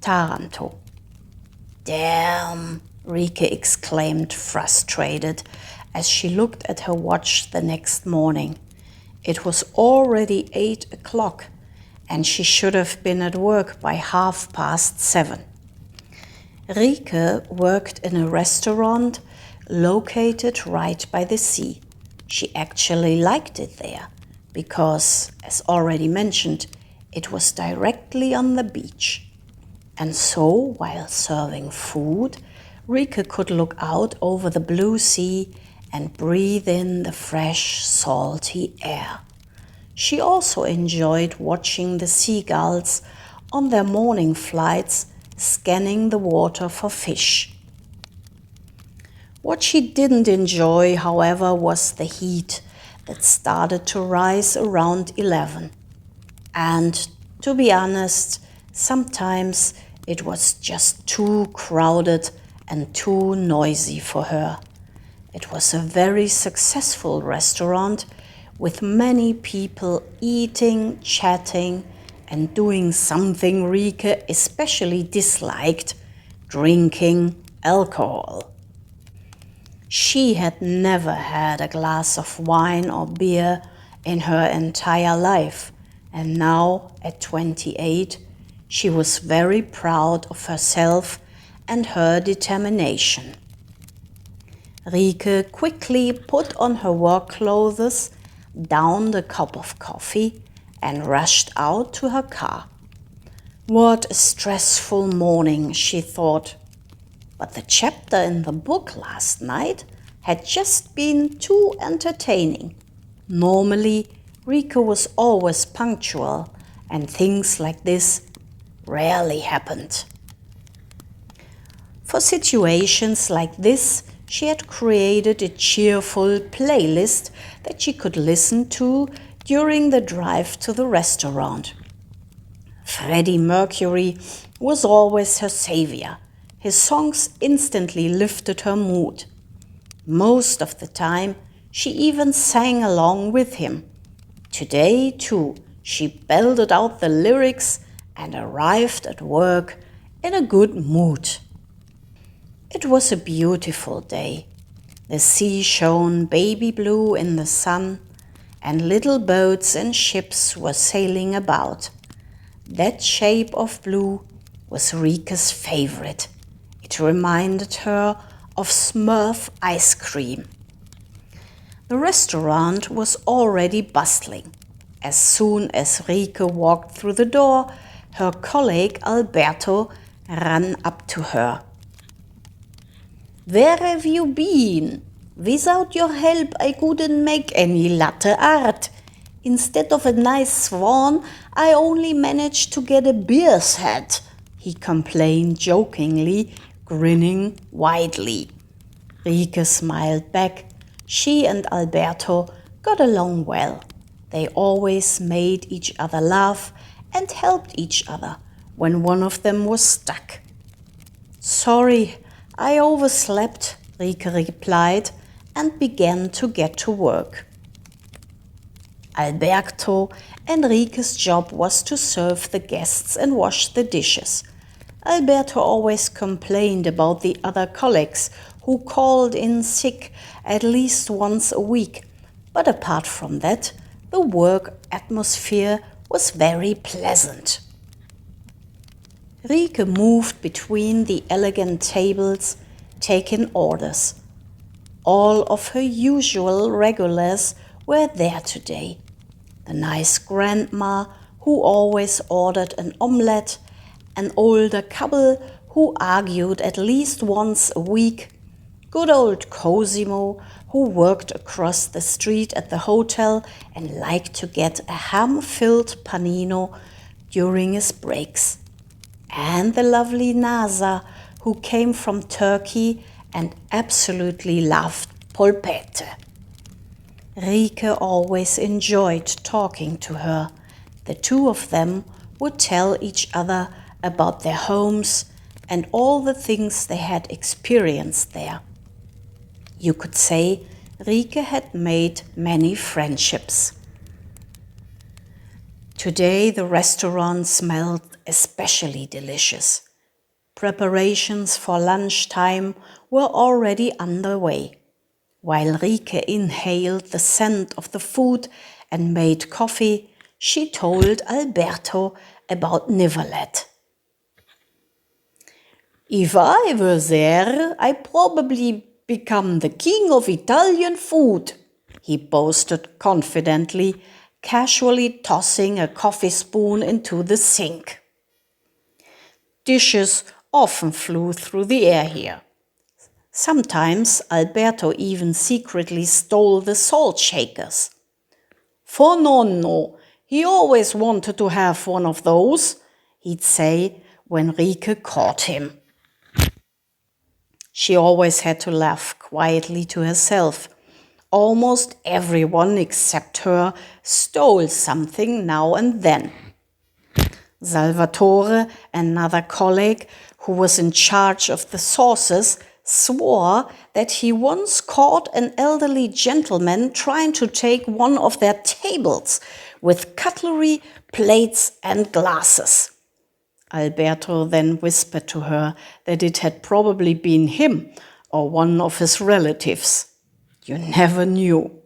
Taranto. "Damn," Rieke exclaimed, frustrated, as she looked at her watch the next morning. It was already 8 o'clock, and she should have been at work by 7:30. Rieke worked in a restaurant located right by the sea. She actually liked it there because, as already mentioned, it was directly on the beach. And so, while serving food, Rieke could look out over the blue sea and breathe in the fresh, salty air. She also enjoyed watching the seagulls on their morning flights, scanning the water for fish. What she didn't enjoy, however, was the heat that started to rise around 11. And to be honest, sometimes it was just too crowded and too noisy for her. It was a very successful restaurant with many people eating, chatting, and doing something Rieke especially disliked: drinking alcohol. She had never had a glass of wine or beer in her entire life, and now, at 28, she was very proud of herself and her determination. Rieke quickly put on her work clothes, downed a cup of coffee, and rushed out to her car. What a stressful morning, she thought. But the chapter in the book last night had just been too entertaining. Normally, Rieke was always punctual, and things like this rarely happened. For situations like this, she had created a cheerful playlist that she could listen to during the drive to the restaurant. Freddie Mercury was always her savior. His songs instantly lifted her mood. Most of the time, she even sang along with him. Today, too, she belted out the lyrics and arrived at work in a good mood. It was a beautiful day. The sea shone baby blue in the sun, and little boats and ships were sailing about. That shape of blue was Rieke's favorite. It reminded her of Smurf ice cream. The restaurant was already bustling. As soon as Rieke walked through the door, her colleague Alberto ran up to her. "Where have you been? Without your help, I couldn't make any latte art. Instead of a nice swan, I only managed to get a bear's head," he complained jokingly, grinning widely. Rieke smiled back. She and Alberto got along well. They always made each other laugh and helped each other when one of them was stuck. "Sorry, I overslept," Rieke replied and began to get to work. Alberto and Rieke's job was to serve the guests and wash the dishes. Alberto always complained about the other colleagues who called in sick at least once a week, but apart from that, the work atmosphere was very pleasant. Rieke moved between the elegant tables, taking orders. All of her usual regulars were there today. The nice grandma who always ordered an omelette, an older couple who argued at least once a week, good old Cosimo who worked across the street at the hotel and liked to get a ham-filled panino during his breaks, and the lovely Nasa who came from Turkey and absolutely loved polpette. Rieke always enjoyed talking to her. The two of them would tell each other about their homes and all the things they had experienced there. You could say Rieke had made many friendships. Today the restaurant smelled especially delicious. Preparations for lunchtime were already underway. While Rieke inhaled the scent of the food and made coffee, she told Alberto about Nivaleth. "If I were there, I'd probably become the king of Italian food," he boasted confidently, casually tossing a coffee spoon into the sink. Dishes often flew through the air here. Sometimes Alberto even secretly stole the salt shakers. "For nonno, he always wanted to have one of those," he'd say when Rieke caught him. She always had to laugh quietly to herself. Almost everyone except her stole something now and then. Salvatore, another colleague who was in charge of the sauces, swore that he once caught an elderly gentleman trying to take one of their tables with cutlery, plates, and glasses. Alberto then whispered to her that it had probably been him or one of his relatives. You never knew.